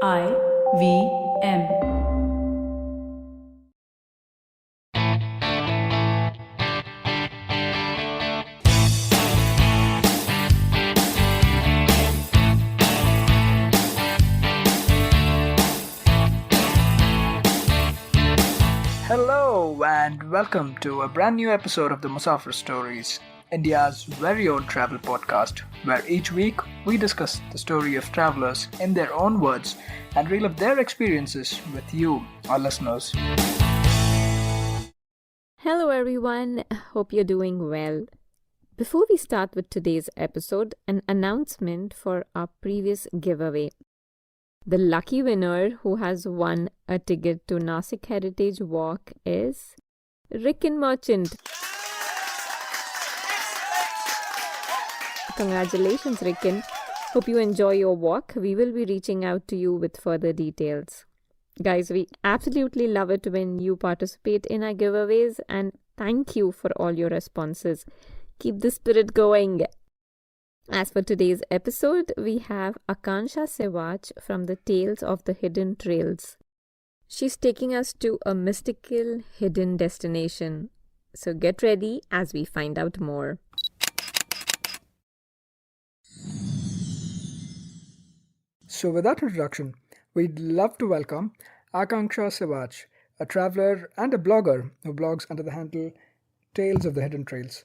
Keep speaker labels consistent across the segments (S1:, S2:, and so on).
S1: IVM.
S2: Hello and welcome to a brand new episode of the Musafir Stories, India's very own travel podcast, where each week we discuss the story of travelers in their own words and relive their experiences with you, our listeners.
S3: Hello, everyone. Hope you're doing well. Before we start with today's episode, an announcement for our previous giveaway. The lucky winner who has won a ticket to NASHIK Heritage Walk is Ricken Merchant. Congratulations, Ricken. Hope you enjoy your walk. We will be reaching out to you with further details. Guys, we absolutely love it when you participate in our giveaways, and thank you for all your responses. Keep the spirit going. As for today's episode, we have Akansha Siwach from the Tales of the Hidden Trails. She's taking us to a mystical hidden destination. So get ready as we find out more.
S2: So, with that introduction, we'd love to welcome Akanksha Siwach, a traveler and a blogger who blogs under the handle Tales of the Hidden Trails.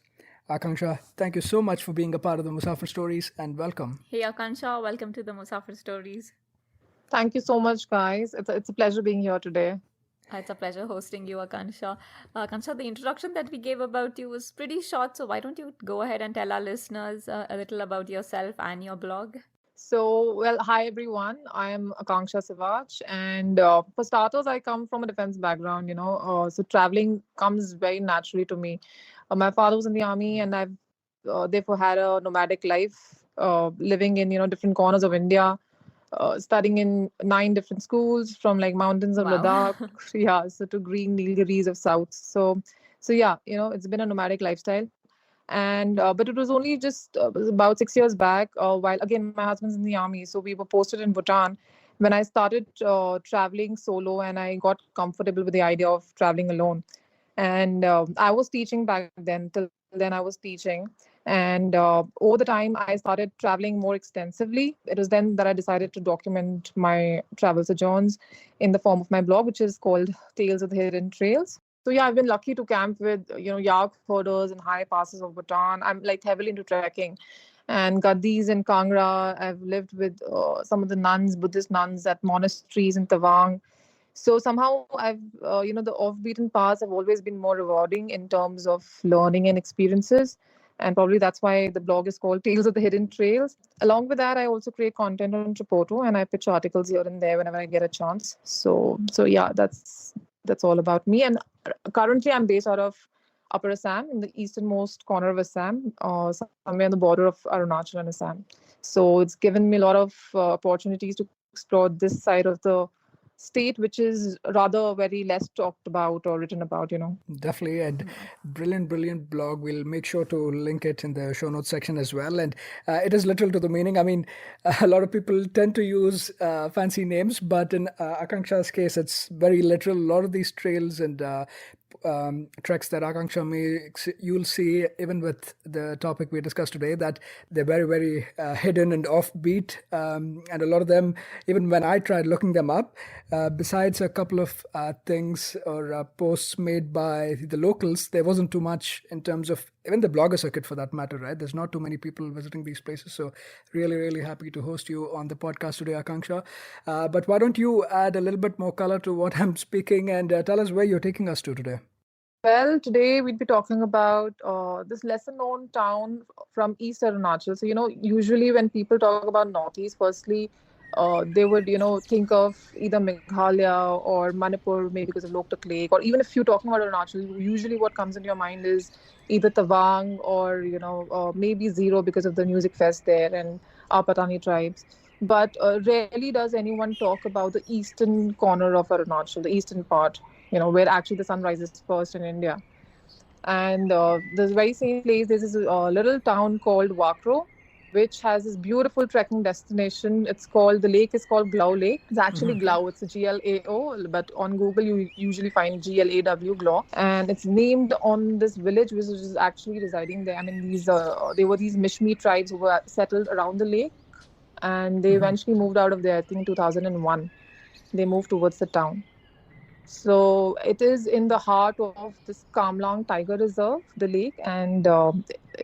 S2: Akanksha, thank you so much for being a part of the Musafir Stories and welcome.
S4: Hey Akansha, welcome to the Musafir Stories.
S5: Thank you so much, guys. It's a pleasure being here today.
S4: It's a pleasure hosting you, Akansha. Akansha, the introduction that we gave about you was pretty short, so why don't you go ahead and tell our listeners a little about yourself and your blog?
S5: So, hi everyone. I am Akanksha Siwach, and for starters, I come from a defense background. So traveling comes very naturally to me. My father was in the army, and I've therefore had a nomadic life, living in different corners of India, studying in 9 different schools, from like mountains of
S4: Wow.
S5: Ladakh, so to green Nilgiris of South. So yeah, it's been a nomadic lifestyle. And but it was only just about 6 years back, while again my husband's in the army, so we were posted in Bhutan, when I started traveling solo, and I got comfortable with the idea of traveling alone. And I was teaching back then. Till then I was teaching, and over the time I started traveling more extensively. It was then that I decided to document my travel sojourns in the form of my blog, which is called Tales of the Hidden Trails. So yeah, I've been lucky to camp with yak herders in high passes of Bhutan. I'm like heavily into trekking, and Gadis in Kangra. I've lived with some of the nuns, Buddhist nuns, at monasteries in Tawang. So somehow I've the off-beaten paths have always been more rewarding in terms of learning and experiences, and probably that's why the blog is called Tales of the Hidden Trails. Along with that, I also create content on Tripoto, and I pitch articles here and there whenever I get a chance. So yeah, that's all about me. And currently, I'm based out of Upper Assam, in the easternmost corner of Assam, somewhere on the border of Arunachal and Assam. So it's given me a lot of opportunities to explore this side of the state, which is rather very less talked about or written about.
S2: Definitely, and brilliant blog. We'll make sure to link it in the show notes section as well. And it is literal to the meaning. I mean, a lot of people tend to use fancy names, but in Akanksha's case, it's very literal. A lot of these trails and treks that Akanksha makes, you'll see even with the topic we discussed today, that they're very hidden and offbeat, and a lot of them, even when I tried looking them up, besides a couple of things or posts made by the locals, there wasn't too much in terms of even the blogger circuit, for that matter, right? There's not too many people visiting these places. So really happy to host you on the podcast today, Akanksha. But why don't you add a little bit more color to what I'm speaking, and tell us where you're taking us to today?
S5: Well, today we'd be talking about this lesser-known town from East Arunachal. So, usually when people talk about Northeast, firstly, they would, think of either Meghalaya or Manipur, maybe because of Loktak Lake, or even if you're talking about Arunachal, usually what comes into your mind is either Tawang or, maybe Zero because of the music fest there and our Patani tribes. But rarely does anyone talk about the eastern corner of Arunachal, the eastern part, where actually the sun rises first in India. And this very same place, there's this little town called Wakro, which has this beautiful trekking destination. The lake is called Glaw Lake. It's actually Glaw. It's a Glao, but on Google you usually find Glaw, Glaw. And it's named on this village which is actually residing there. I mean, they were these Mishmi tribes who were settled around the lake, and they eventually moved out of there, I think 2001. They moved towards the town. So it is in the heart of this Kamlang Tiger Reserve, the lake, and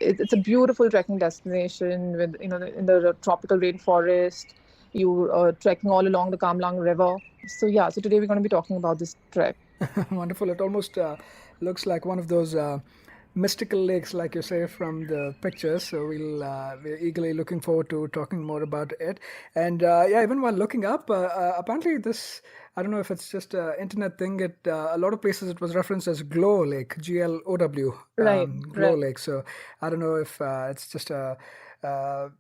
S5: it's a beautiful trekking destination with in the tropical rainforest. You trekking all along the Kamlang River. So yeah, so today we're going to be talking about this trek.
S2: Wonderful. It almost looks like one of those mystical lakes, like you say, from the pictures. So we're eagerly looking forward to talking more about it. And yeah, even while looking up, apparently this, I don't know if it's just an internet thing. A lot of places it was referenced as Glow Lake, Glow,
S5: Right,
S2: Glow
S5: right.
S2: Lake. So I don't know if it's just a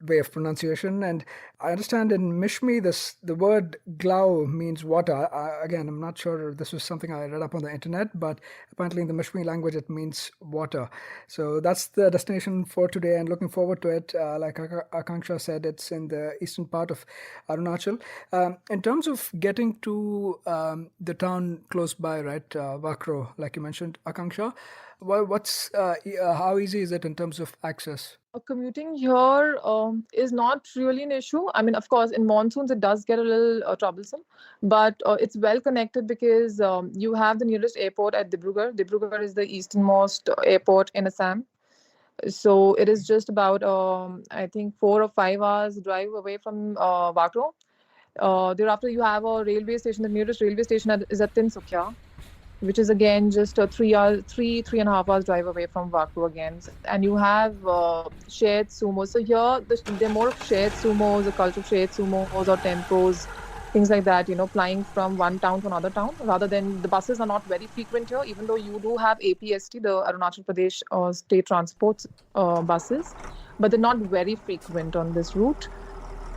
S2: way of pronunciation. And I understand in Mishmi, the word Glaw means water. Again, I'm not sure this was something I read up on the internet, but apparently in the Mishmi language, it means water. So that's the destination for today, and looking forward to it. Like Akanksha said, it's in the eastern part of Arunachal. In terms of getting to the town close by, right, Wakro, like you mentioned, Akanksha, how easy is it in terms of access?
S5: Commuting here is not really an issue. I mean, of course, in monsoons it does get a little troublesome, but it's well connected because you have the nearest airport at Dibrugarh. Dibrugarh is the easternmost airport in Assam. So it is just about, I think, 4 or 5 hours drive away from Wakro. Thereafter, you have a railway station. The nearest railway station is at Tinsukia, which is again just a 3.5 hours drive away from Wakro again. And you have shared sumos. So here, they're more of shared sumos, a culture of shared sumos or tempos, things like that, flying from one town to another town, rather than the buses are not very frequent here, even though you do have APST, the Arunachal Pradesh state transport buses, but they're not very frequent on this route.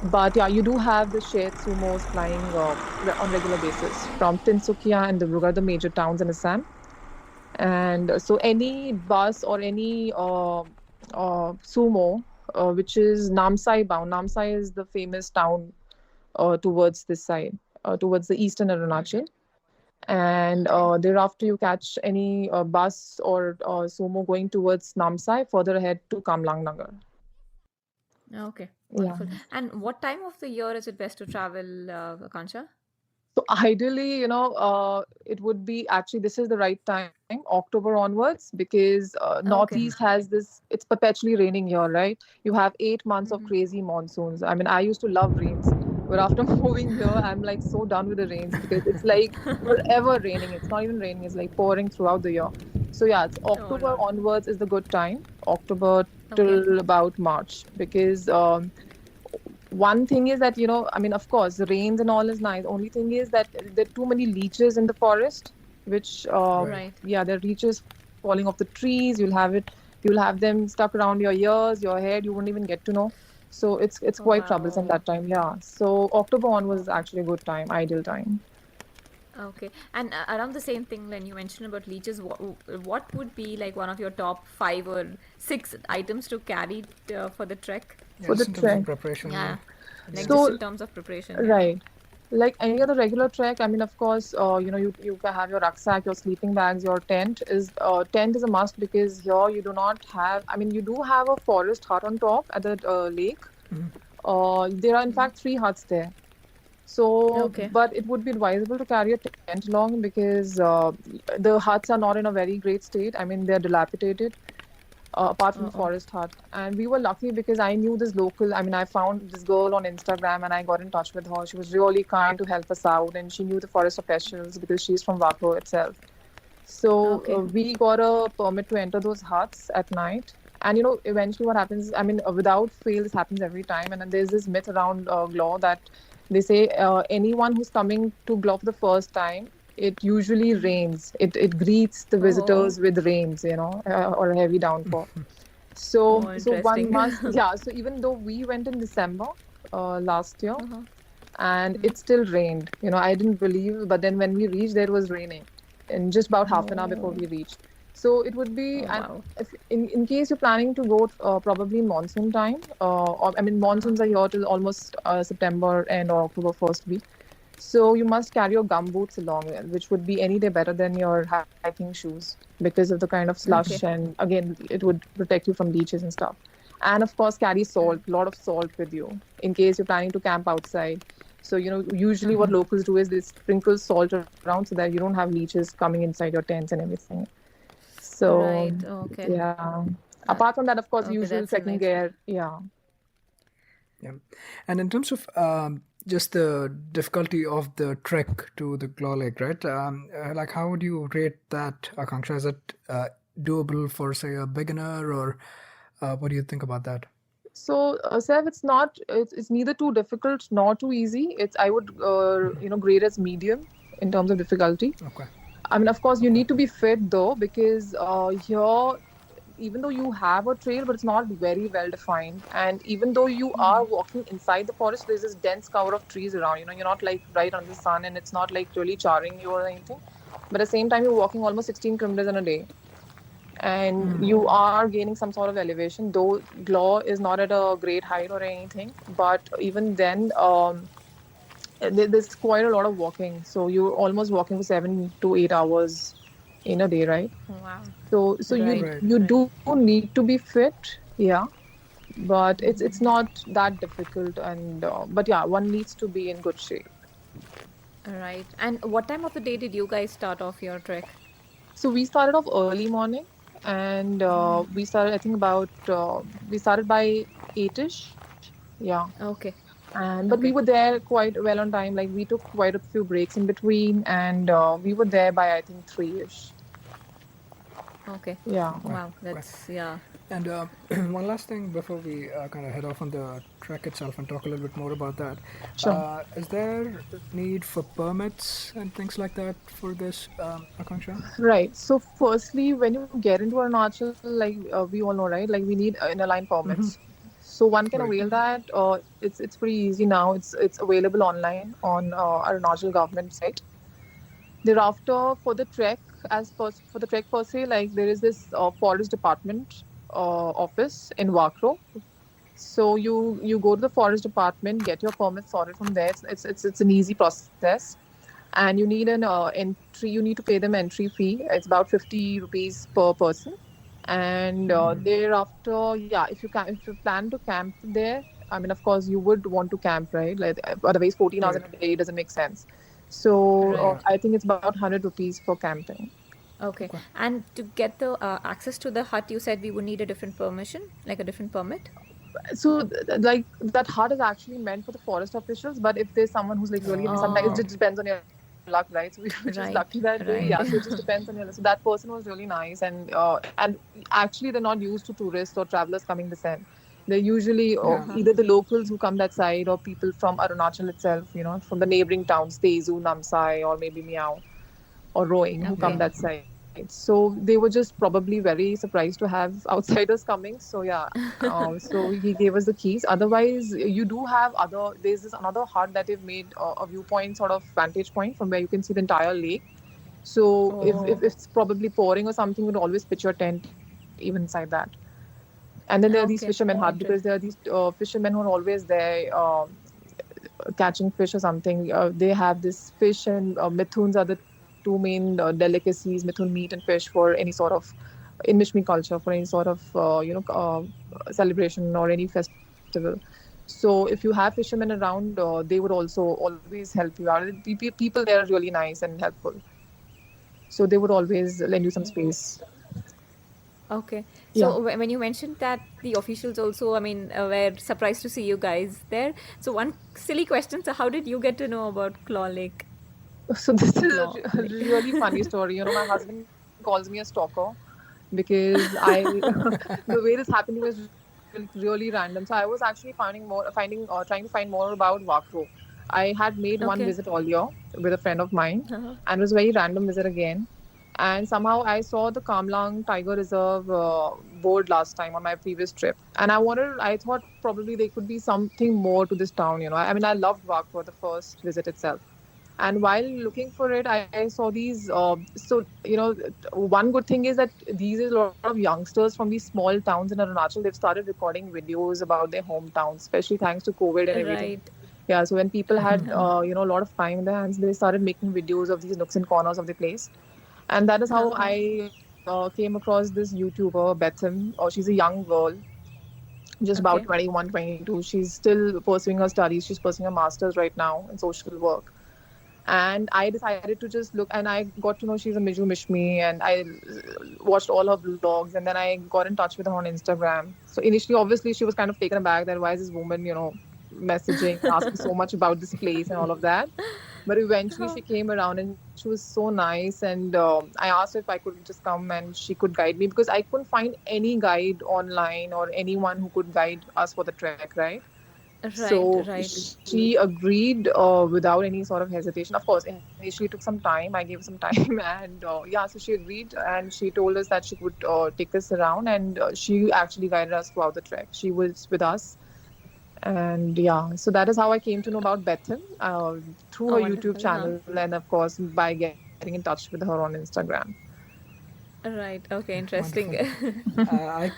S5: But yeah, you do have the shared sumos flying on regular basis from Tinsukia and Dibrugarh, the major towns in Assam. And so any bus or any sumo, which is Namsai bound. Namsai is the famous town towards this side, towards the eastern Arunachal. And thereafter, you catch any bus or sumo going towards Namsai, further ahead to Kamlang Nagar.
S4: Okay,
S5: Yeah.
S4: wonderful. And what time of the year is it best to travel, Akansha?
S5: So ideally, it would be actually this is the right time, October onwards, because
S4: Okay.
S5: Northeast has this. It's perpetually raining here, right? You have 8 months of crazy monsoons. I mean, I used to love rains, but after moving here, I'm like so done with the rains because it's like forever raining. It's not even raining; it's like pouring throughout the year. So yeah, it's
S4: Oh
S5: October
S4: Lord.
S5: onwards is the good time. October
S4: Okay.
S5: till about March, because one thing is that I mean, of course the rains and all is nice. Only thing is that there are too many leeches in the forest, which
S4: Right.
S5: yeah, there are leeches falling off the trees. You'll have them stuck around your ears, your head. You won't even get to know. So it's
S4: Oh
S5: quite
S4: wow.
S5: troublesome that time. Yeah, so October on was actually a good time, ideal time.
S4: Okay. And around the same thing, when you mentioned about leeches, what would be like one of your top 5 or 6 items to carry for the trek?
S5: For the
S2: Yes, in terms of
S5: trek.
S2: preparation.
S4: Yeah, like
S5: So
S4: just in terms of preparation. Yeah.
S5: right. Like any other regular trek, I mean, of course, you can have your rucksack, your sleeping bags, your tent is a must because here you do not have. I mean, you do have a forest hut on top at the lake. There are in fact 3 huts there. So,
S4: Okay.
S5: but it would be advisable to carry a tent along because the huts are not in a very great state. I mean, they're dilapidated. Apart from the forest hut. And we were lucky because I knew this local. I mean, I found this girl on Instagram and I got in touch with her. She was really kind to help us out, and she knew the forest officials because she's from Wakro itself. So
S4: Okay.
S5: we got a permit to enter those huts at night. And eventually what happens, I mean, without fail, this happens every time. And then there's this myth around Glaw that they say anyone who's coming to Glaw for the first time, it usually rains. It greets the visitors with rains, or a heavy downpour. So
S4: Oh,
S5: so one
S4: interesting.
S5: must, yeah. So even though we went in December last year,
S4: Uh-huh.
S5: and it still rained. I didn't believe, but then when we reached, there was raining, in just about half an hour before we reached. So it would be,
S4: Oh,
S5: and
S4: wow.
S5: if in case you're planning to go probably in monsoon time, or I mean
S4: Uh-huh.
S5: monsoons are here till almost September and or October first week. So you must carry your gumboots along, which would be any day better than your hiking shoes because of the kind of slush,
S4: Okay.
S5: and again it would protect you from leeches and stuff. And of course, carry
S4: Right.
S5: salt, a lot of salt with you in case you're planning to camp outside. So usually what
S4: Uh-huh.
S5: locals do is they sprinkle salt around so that you don't have leeches coming inside your tents and everything. So
S4: Right. Okay.
S5: yeah.
S4: That.
S5: Apart from that, of course,
S4: Okay.
S5: usual
S4: That's a
S5: trekking
S4: nice.
S5: gear. Yeah.
S2: Yeah. And in terms of just the difficulty of the trek to the Glaw Lake, right? Like, how would you rate that, Akanksha? Is it doable for, say, a beginner, or what do you think about that?
S5: So, Sev, it's not. It's neither too difficult nor too easy. It's I would grade as medium in terms of difficulty.
S2: Okay.
S5: I mean, of course, you
S2: Okay.
S5: need to be fit though, because here, even though you have a trail, but it's not very well defined. And even though you are walking inside the forest, there's this dense cover of trees around. You're not like right under the sun, and it's not like really charring you or anything. But at the same time, you're walking almost 16 kilometers in a day, and you are gaining some sort of elevation. Though Glaw is not at a great height or anything, but even then, there's quite a lot of walking. So you're almost walking for 7 to 8 hours in a day, right?
S4: Wow.
S5: So you
S4: Right.
S2: Right.
S5: you
S4: Right.
S5: do need to be fit, yeah, but it's not that difficult, and but yeah, one needs to be in good shape.
S4: Right. And what time of the day did you guys start off your trek?
S5: So we started off early morning, and we started, I think, about we started by 8ish, yeah.
S4: Okay.
S5: And but we
S4: Okay.
S5: were there quite well on time. Like we took quite a few breaks in between, and we were there by I think 3ish.
S4: Okay.
S5: Yeah.
S2: Okay.
S4: Wow.
S2: Okay.
S4: That's yeah.
S2: And one last thing before we kind of head off on the trek itself and talk a little bit more about that.
S5: Sure.
S2: Is there need for permits and things like that for this, Akanksha?
S5: Right. So, firstly, when you get into Arunachal, like we all know, right? Like we need inner line permits. So one can
S2: Right.
S5: avail that. It's pretty easy now. It's available online on Arunachal government site. Thereafter, for the trek, for the trek per se, like there is this forest department office in Wakro. So you go to the forest department, get your permit sorted from there. It's an easy process, and you need an entry. You need to pay them entry fee. It's about 50 rupees per person, and thereafter, yeah, if you plan to camp there, I mean, of course, you would want to camp, right? Like otherwise, 14 hours in
S2: Right.
S5: a day doesn't make sense. So
S4: Right.
S2: Yeah.
S5: I think it's about 100 rupees for camping.
S4: Okay.
S2: Okay.
S4: And to get the access to the hut, you said we would need a different permission, like a different permit.
S5: So like that hut is actually meant for the forest officials, but if there's someone who's like really, I mean, sometimes it
S2: Oh.
S5: just depends on your luck, right? So we were just lucky
S4: Right.
S5: that day. Yeah, so
S4: Right.
S5: it just depends on your luck. So that person was really nice, and actually they're not used to tourists or travelers coming this end. They're usually
S2: Yeah.
S5: either the locals who come that side or people from Arunachal itself, from the neighboring towns, Tezu, Namsai, or maybe Miao or rowing who come
S4: Okay.
S2: Yeah.
S5: that side. So they were just probably very surprised to have outsiders coming. So yeah, so he gave us the keys. Otherwise, you do have other. There's this another hut that they've made a viewpoint sort of vantage point from where you can see the entire lake. So if
S4: Oh.
S5: it's probably pouring or something, you would always pitch your tent even inside that. And then there are these fishermen
S4: Okay.
S5: hut because there are these fishermen who are always there. Catching fish or something. They have this fish and mithuns are the two main delicacies, mithun meat and fish for any sort of in Mishmi culture for any sort of celebration or any festival. So if you have fishermen around, they would also always help you out. People there are really nice and helpful, so they would always lend you some space.
S4: Okay.
S5: Yeah.
S4: So when you mentioned that the officials also, I mean, were surprised to see you guys there. So one silly question. So how did you get to know about Claw Lake?
S5: So this is
S4: Claw
S5: a
S4: Lake.
S5: really funny story. My husband calls me a stalker because I the way this happened was really random. So I was actually trying to find more about Wakro. I had made one
S4: Okay.
S5: visit earlier with a friend of mine,
S4: Uh-huh.
S5: and it was a very random visit again. And somehow I saw the Kamlang Tiger Reserve board last time on my previous trip, and I thought probably there could be something more to this town. I mean, I loved Wakro the first visit itself. And while looking for it, I saw these. One good thing is that these is a lot of youngsters from these small towns in Arunachal. They've started recording videos about their hometowns, especially thanks to COVID and everything.
S4: Right.
S5: Yeah, so when people had a lot of time in their hands, they started making videos of these nooks and corners of the place. And that is how
S4: Uh-huh.
S5: I came across this YouTuber, Betham. She's a young girl, just about
S4: Okay.
S5: 21, 22. She's still pursuing her studies. She's pursuing a master's right now in social work. And I decided to just look, and I got to know she's a Miju Mishmi, and I watched all her vlogs, and then I got in touch with her on Instagram. So initially, obviously, she was kind of taken aback that why is this woman, messaging, asking so much about this place and all of that. But eventually, she came around and she was so nice. And I asked her if I could just come and she could guide me, because I couldn't find any guide online or anyone who could guide us for the trek, right?
S4: Right,
S5: So
S4: right.
S5: she agreed without any sort of hesitation. Of course, initially it took some time. I gave her some time, and yeah, so she agreed, and she told us that she would take us around, and she actually guided us throughout the trek. She was with us, and yeah, so that is how I came to know about Bethan through
S4: Oh,
S5: her YouTube
S4: wonderful. Huh.
S5: channel, and of course by getting in touch with her on Instagram.
S4: Right. Okay. Interesting.
S2: Wonderful. I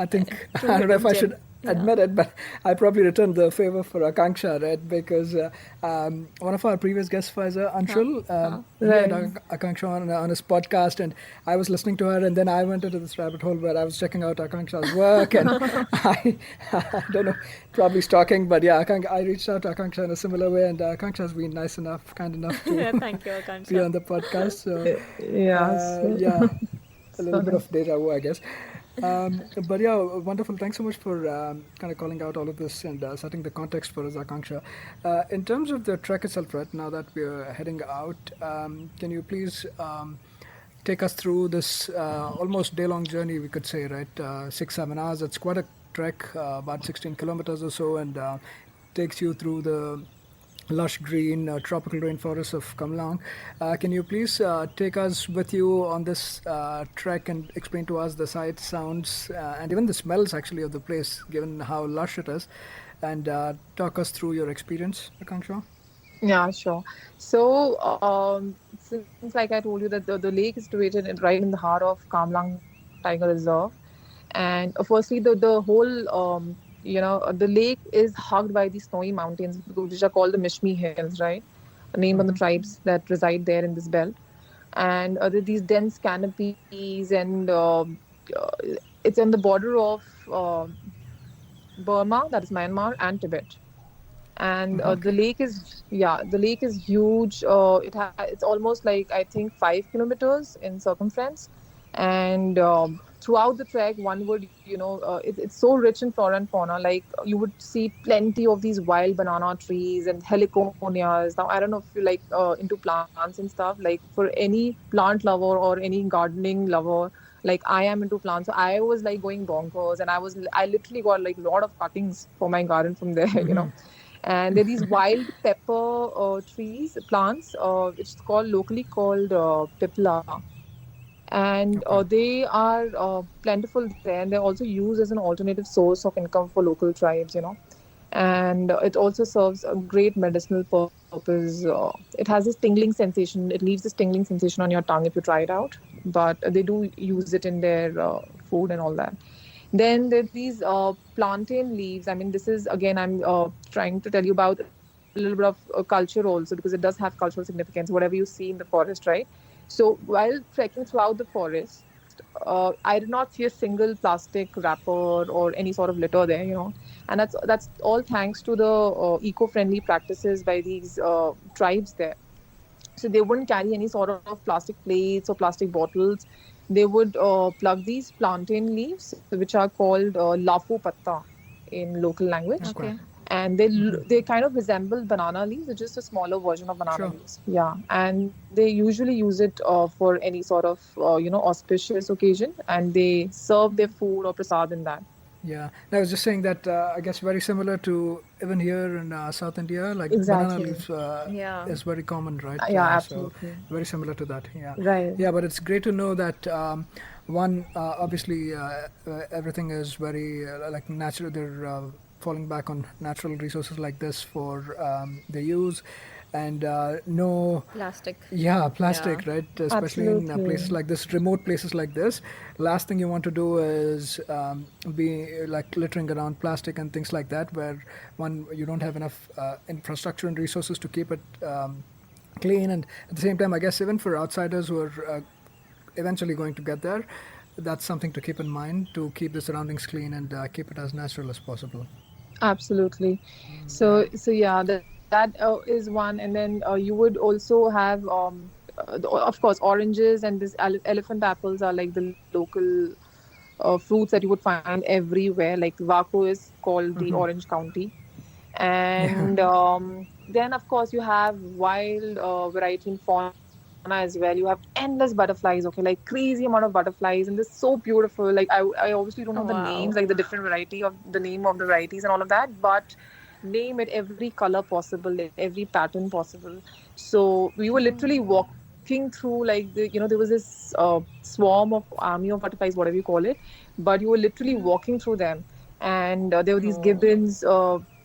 S2: think,
S4: True
S2: I don't know if
S4: hidden
S2: I
S4: gem.
S2: should
S4: Yeah.
S2: admit it, but I probably returned the favor for Akanksha, right? Because one of our previous guests, Faiza
S4: Huh.
S2: Anshul,
S4: Huh.
S2: he had
S5: Right.
S2: Akanksha on his podcast, and I was listening to her, and then I went into this rabbit hole where I was checking out Akanksha's work, and I don't know, probably stalking, but yeah, I reached out to Akanksha in a similar way, and Akanksha's been nice enough, kind enough to
S4: Yeah. Thank you,
S2: be
S4: Akansha.
S2: on the podcast. So,
S5: Yeah. So,
S2: yeah, a
S5: so
S2: little bit
S5: nice.
S2: of deja vu, I guess. But yeah, wonderful. Thanks so much for kind of calling out all of this and setting the context for us, Akanksha. In terms of the trek itself, right now that we're heading out, can you please take us through this almost day-long journey? We could say, right, 6-7 hours. It's quite a trek, about 16 kilometers or so, and takes you through the lush green tropical rainforests of Kamlang. Can you please take us with you on this trek and explain to us the sights, sounds, and even the smells actually of the place, given how lush it is, and talk us through your experience, Akanksha?
S5: Yeah, sure. So, since like I told you that the lake is situated right in the heart of Kamlang Tiger Reserve, and firstly, the whole the lake is hugged by these snowy mountains, which are called the Mishmi Hills, right? Named on the tribes that reside there in this belt, and these dense canopies, and it's on the border of Burma, that is Myanmar, and Tibet. And the
S2: Okay.
S5: lake is, yeah, the lake is huge. It's almost like, I think, 5 kilometers in circumference. And throughout the trek, one would, it's so rich in flora and fauna. Like, you would see plenty of these wild banana trees and heliconias. Now, I don't know if you like into plants and stuff. Like, for any plant lover or any gardening lover, like I am into plants, so I was like going bonkers, and I literally got like a lot of cuttings for my garden from there. And there are these wild pepper trees, plants, which is called locally called pipla, and
S2: Okay.
S5: they are plentiful there, and they're also used as an alternative source of income for local tribes. And it also serves a great medicinal purpose. It has this tingling sensation. It leaves this tingling sensation on your tongue if you try it out. But they do use it in their food and all that. Then there are these plantain leaves. I mean, this is again, I'm trying to tell you about a little bit of culture also, because it does have cultural significance, whatever you see in the forest, right? So while trekking throughout the forest, I did not see a single plastic wrapper or any sort of litter there. And that's all thanks to the eco-friendly practices by these tribes there. So they wouldn't carry any sort of plastic plates or plastic bottles. They would plug these plantain leaves, which are called lafu patta in local language,
S2: Okay.
S4: Okay.
S5: and they kind of resemble banana leaves. It's just a smaller version of banana
S2: Sure.
S5: leaves. Yeah, and they usually use it for any sort of auspicious occasion, and they serve their food or prasad in that.
S2: Yeah, I was just saying that I guess very similar to even here in South India, like banana
S5: Exactly.
S2: leaves
S4: Yeah.
S2: is very common, right?
S5: Yeah,
S2: So
S5: absolutely.
S2: very similar to that. Yeah,
S5: Right.
S2: yeah, but it's great to know that one obviously everything is very like natural. They're falling back on natural resources like this for their use, and no
S4: Plastic.
S2: plastic,
S4: Yeah.
S2: right? Especially in places
S5: Absolutely.
S2: like this, remote places like this. Last thing you want to do is be like littering around plastic and things like that, where one, you don't have enough infrastructure and resources to keep it clean. And at the same time, I guess even for outsiders who are eventually going to get there, that's something to keep in mind, to keep the surroundings clean and keep it as natural as possible.
S5: Absolutely.
S2: Yeah.
S5: So yeah, that is one, and then you would also have, of course, oranges and this elephant apples are like the local fruits that you would find everywhere. Like Wakro is called the Orange County,
S2: Yeah.
S5: and then of course you have wild variety in fauna as well. You have endless butterflies, okay, like crazy amount of butterflies, and they're so beautiful. Like I obviously don't know the names, like
S4: Wow.
S5: the different variety of the name of the varieties and all of that, but name it, every color possible, every pattern possible. So we were literally walking through, like, there was this swarm of army of butterflies, whatever you call it, but you were literally walking through them, and there were these
S4: Oh.
S5: gibbons.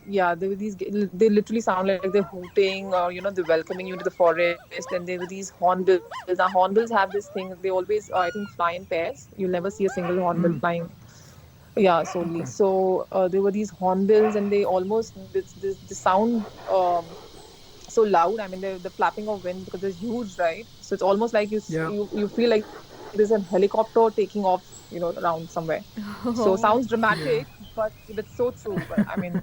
S5: Yeah, there were these. They literally sound like they're hooting, or they're welcoming you into the forest. And there were these hornbills. Now hornbills have this thing. They always, I think, fly in pairs. You'll never see a single hornbill flying. Yeah, solely.
S2: Okay.
S5: So there were these hornbills, and they almost the sound so loud. I mean, the flapping of wind, because it's huge, right? So it's almost like
S2: Yeah.
S5: you feel like there's a helicopter taking off, around somewhere. So sounds dramatic,
S2: Yeah.
S5: but it's so true. But I mean,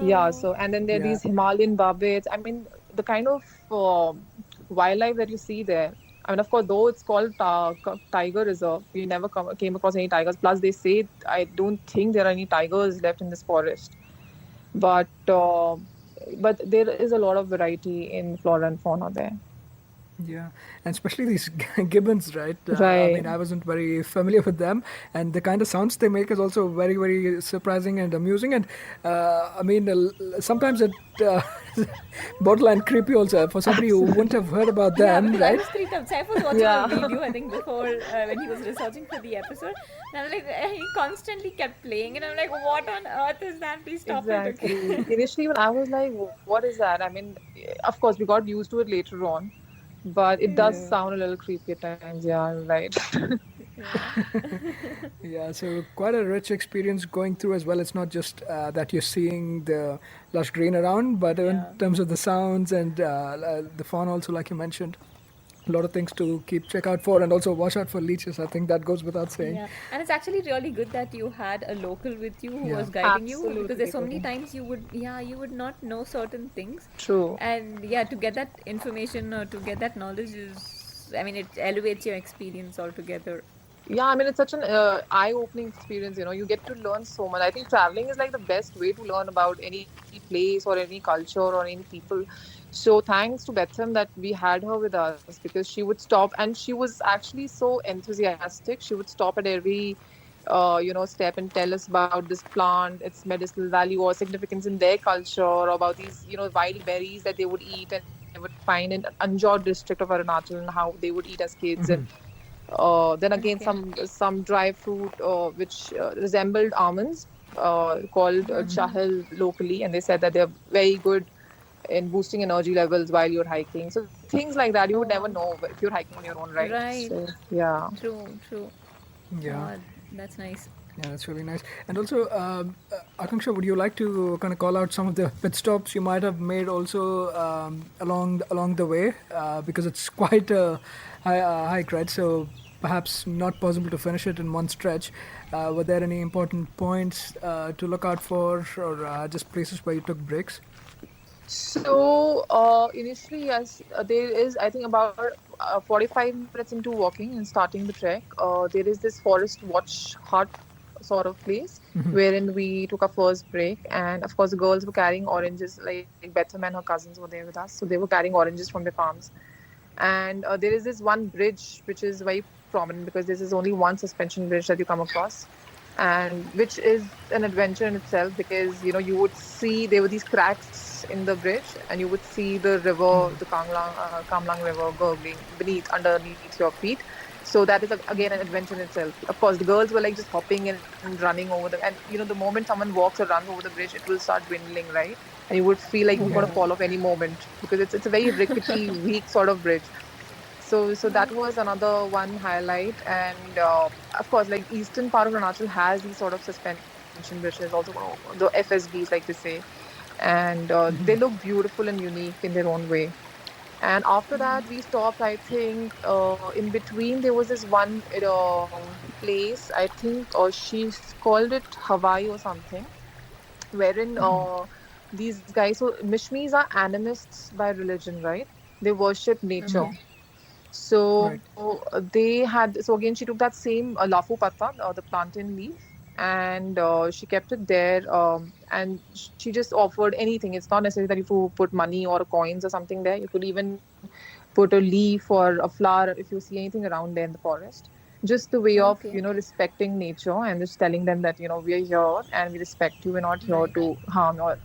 S5: yeah.
S4: Oh.
S5: So, and then there are
S2: Yeah.
S5: these Himalayan barbets. I mean, the kind of wildlife that you see there. I mean, of course, though it's called Tiger Reserve, we never came across any tigers. Plus, they say, I don't think there are any tigers left in this forest. But there is a lot of variety in flora and fauna there.
S2: Yeah, and especially these gibbons, right? I
S5: Right.
S2: mean, I wasn't very familiar with them, and the kind of sounds they make is also very, very surprising and amusing. And I mean, sometimes it borderline creepy also for somebody who wouldn't have heard about
S4: Yeah,
S2: them,
S4: because I
S2: right?
S4: was creeped out. Saif was watching a
S5: Yeah.
S4: video, I think, before when he was researching for the episode. And I was like, he constantly kept playing, and I'm like, what on earth is that? Please stop it, okay?
S5: Exactly. Initially, when I was like, what is that? I mean, of course, we got used to it later on, but it does
S4: Yeah.
S5: sound a little creepy at times. Yeah, you're right.
S4: Yeah.
S2: Yeah, so quite a rich experience going through as well. It's not just that you're seeing the lush green around, but in
S4: Yeah.
S2: terms of the sounds and the fauna also, like you mentioned, a lot of things to keep check out for, and also watch out for leeches. I think that goes without saying.
S4: Yeah, and it's actually really good that you had a local with you who
S2: Yeah.
S4: was guiding you, because there's so many
S5: Absolutely.
S4: times you would not know certain things,
S5: True.
S4: and yeah, to get that information or to get that knowledge I mean, it elevates your experience altogether.
S5: Yeah, I mean, it's such an eye-opening experience. You get to learn so much. I think traveling is like the best way to learn about any place or any culture or any people. So thanks to Betham that we had her with us, because she would stop, and she was actually so enthusiastic. She would stop at every step and tell us about this plant, its medicinal value or significance in their culture, or about these, wild berries that they would eat and they would find in Anjor district of Arunachal, and how they would eat as kids. And then again,
S4: Okay.
S5: some dry fruit which resembled almonds, called Chahal locally, and they said that they're very good in boosting energy levels while you're hiking. So things like that you would never
S4: Oh,
S5: know if you're hiking on your own, right?
S4: right.
S5: So yeah.
S4: True, true.
S2: Yeah.
S4: That's nice.
S2: Yeah, that's really nice. And also, Akanksha, would you like to kind of call out some of the pit stops you might have made also along the way? Because it's quite a hike, right? So perhaps not possible to finish it in one stretch. Were there any important points to look out for, or just places where you took breaks?
S5: So initially, yes, there is, I think, about 45 minutes into walking and starting the trek. There is this forest watch hut sort of place wherein we took our first break. And of course, the girls were carrying oranges, like Betham and her cousins were there with us. So they were carrying oranges from their farms. And there is this one bridge which is very prominent, because this is only one suspension bridge that you come across, and which is an adventure in itself, because you would see there were these cracks in the bridge, and you would see the river, the Kamlang River, gurgling underneath your feet. So that is again an adventure in itself. Of course, the girls were like just hopping and running over and the moment someone walks or runs over the bridge, it will start dwindling, right? And you would feel like you're gonna
S2: Yeah.
S5: fall off any moment because it's a very rickety, weak sort of bridge. So that
S4: Right.
S5: was another one highlight. And of course, like eastern part of Arunachal has these sort of suspension bridges, also the FSBs, like they say, and they look beautiful and unique in their own way. And after that, we stopped. I think in between there was this one place. I think she called it Hawaii or something, wherein these guys. So Mishmis are animists by religion, right? They worship nature.
S4: Okay.
S2: Right.
S5: So they had. So again, she took that same lafu patta, the plantain leaf, and she kept it there. And she just offered anything. It's not necessary that you put money or coins or something there. You could even put a leaf or a flower if you see anything around there in the forest. Just the way of
S4: Okay.
S5: respecting nature and just telling them that we are here and we respect you. We're not here
S4: Right.
S5: to harm or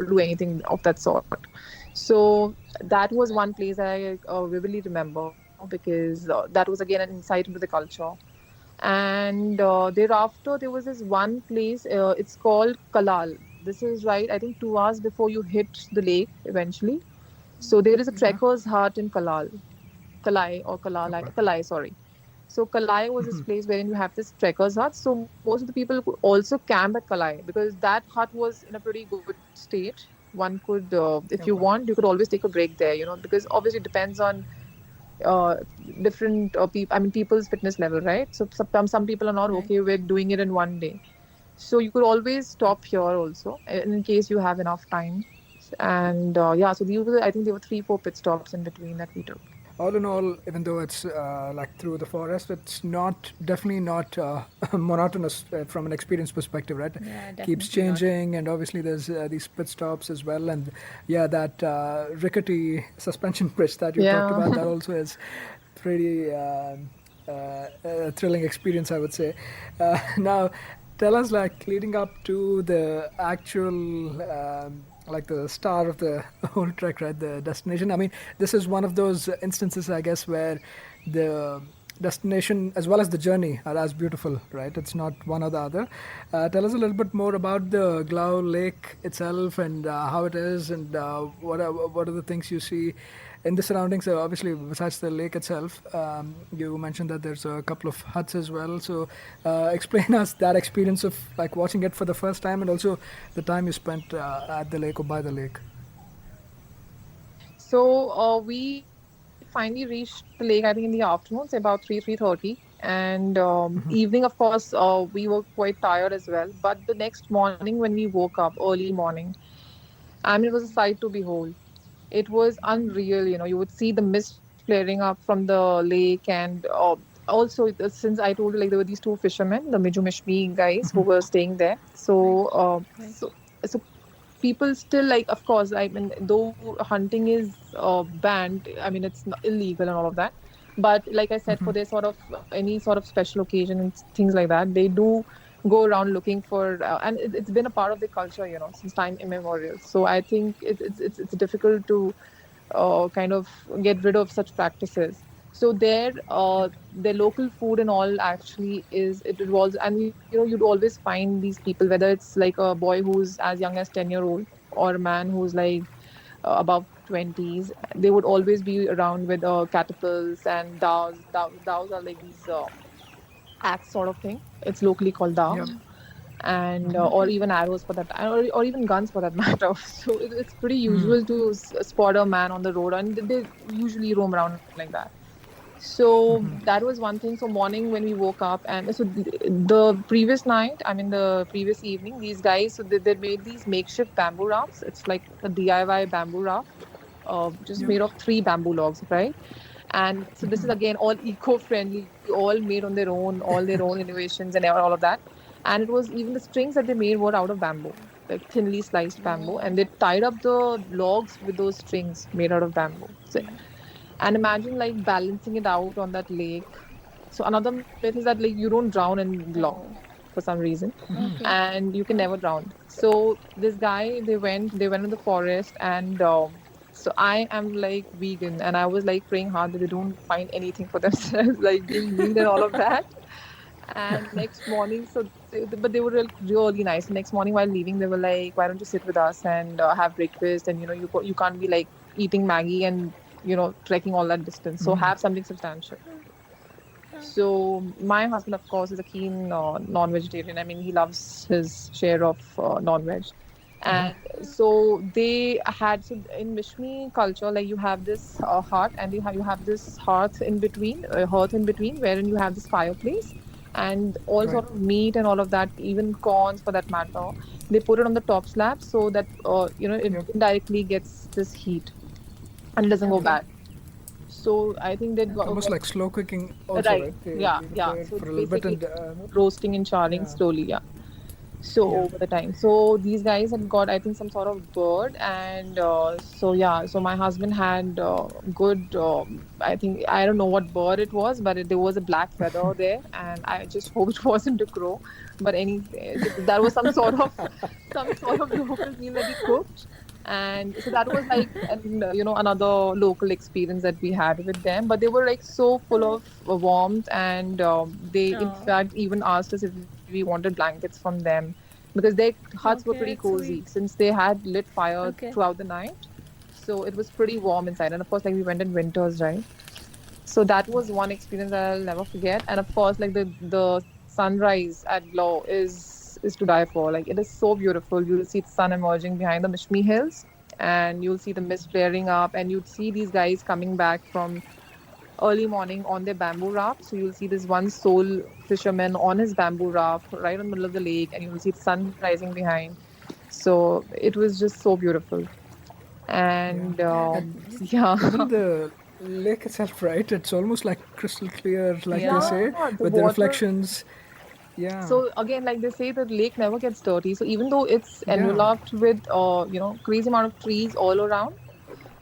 S5: do anything of that sort. So that was one place I vividly remember because that was again an insight into the culture. And thereafter, there was this one place. It's called Kalal. This is right, I think, 2 hours before you hit the lake eventually. So there is a
S2: Okay.
S5: trekker's hut in Kalai or
S2: Okay.
S5: Kalai, sorry. So Kalai was this place wherein you have this trekker's hut. So most of the people could also camp at Kalai because that hut was in a pretty good state. One could, if you
S2: Okay.
S5: want, you could always take a break there, because obviously it depends on different people. I mean, people's fitness level, right? So some people are not
S4: Right.
S5: okay with doing it in one day. So you could always stop here also in case you have enough time. And yeah, so these were, I think there were 3, 4 pit stops in between that we took.
S2: All in all, even though it's like through the forest, it's not definitely not monotonous from an experience perspective, right?
S4: Yeah,
S2: Keeps
S4: definitely not.
S2: changing, and obviously there's these pit stops as well, and yeah, that rickety suspension bridge that you talked
S5: Yeah.
S2: about, that also is pretty thrilling experience, I would say. Now, tell us, like, leading up to the actual like the star of the whole trek, right, the destination. I mean, this is one of those instances, I guess, where the destination as well as the journey are as beautiful, right? It's not one or the other. Tell us a little bit more about the Glaw Lake itself and how it is, and what are the things you see in the surroundings. Obviously, besides the lake itself, you mentioned that there's a couple of huts as well. So, explain us that experience of like watching it for the first time, and also the time you spent at the lake or by the lake.
S5: So we finally reached the lake, I think, in the afternoon, say about 3:30, and evening. Of course, we were quite tired as well. But the next morning, when we woke up early morning, I mean, it was a sight to behold. It was unreal. You would see the mist flaring up from the lake, and also since I told you, like, there were these 2 fishermen, the Mijumishmi guys, who were staying there.
S4: Right.
S5: So,
S4: Right.
S5: so people still, like, of course, I mean, though hunting is banned, I mean, it's illegal and all of that. But like I said, for their sort of any sort of special occasion and things like that, they do go around looking for, and it's been a part of their culture, since time immemorial. So I think it's difficult to kind of get rid of such practices. So there, the local food and all actually it involves, and you'd always find these people, whether it's like a boy who's as young as 10-year-old or a man who's like above 20s. They would always be around with catapults and daws. Daws are like these axe sort of thing. It's locally called da,
S2: Yep.
S5: and or
S4: Okay.
S5: even arrows for that, or even guns for that matter. So it's pretty usual to spot a man on the road, and they usually roam around like that. So that was one thing. So morning when we woke up, and so the previous night, I mean the previous evening, these guys, so they made these makeshift bamboo rafts. It's like a DIY bamboo raft, just
S2: Yep.
S5: made of 3 bamboo logs, right? And so this is again all eco-friendly, all made on their all their own innovations and all of that. And it was even the strings that they made were out of bamboo, like thinly sliced bamboo,
S4: Oh.
S5: and they tied up the logs with those strings made out of bamboo. So, and imagine like balancing it out on that lake. So another myth is that, like, you don't drown in Glaw
S4: Oh.
S5: for some reason,
S4: Okay.
S5: and you can never drown. So this guy, they went in the forest, and So I am like vegan, and I was like praying hard that they don't find anything for themselves, like being mean and all of that. And next morning, but they were really nice. Next morning, while leaving, they were like, "Why don't you sit with us and have breakfast? And you can't be like eating Maggie and trekking all that distance. So have something substantial." So my husband, of course, is a keen non-vegetarian. I mean, he loves his share of non-veg. And so they had, so in Mishmi culture, like you have this hearth, and you have this hearth in between, wherein you have this fireplace, and all
S2: Right.
S5: sort of meat and all of that, even corns for that matter. They put it on the top slab so that it
S2: Yep.
S5: indirectly gets this heat and it doesn't go
S4: Okay.
S5: bad. So I think they
S2: It's almost
S5: got
S2: like slow cooking, also,
S5: right.
S2: right? They
S5: Yeah,
S2: leave it
S5: yeah.
S2: there
S5: So
S2: for
S5: it's
S2: a little bit,
S5: basically
S2: and
S5: roasting and charring
S2: yeah,
S5: slowly. Yeah. So
S2: yeah,
S5: over the time, so these guys had got, I think, some sort of bird, and so yeah, so my husband had good, I think, I don't know what bird it was, but there was a black feather there, and I just hope it wasn't a crow. But so that was some sort of local meal that he cooked. And so that was like another local experience that we had with them. But they were like so full of warmth, and they in
S4: Oh,
S5: fact even asked us if we wanted blankets from them, because their huts were pretty
S4: okay, it's
S5: cozy
S4: sweet.
S5: since they had lit fire
S4: Okay.
S5: throughout the night. So it was pretty warm inside. And of course, like we went in winters, right? So that was one experience that I'll never forget. And of course, like the sunrise at Glaw is to die for. Like it is so beautiful. You'll see the sun emerging behind the Mishmi Hills, and you'll see the mist flaring up, and you'd see these guys coming back from early morning on their bamboo raft. So you'll see this one sole fisherman on his bamboo raft right in the middle of the lake, and you'll see the sun rising behind. So it was just so beautiful.
S2: yeah.
S5: And
S2: And
S5: yeah,
S2: even the lake itself, right? It's almost like crystal clear, like they
S4: Yeah.
S2: say,
S5: yeah, the
S2: with the
S5: water.
S2: reflections. Yeah,
S5: So again, like they say, the lake never gets dirty. So even though it's
S2: yeah,
S5: enveloped with crazy amount of trees all around,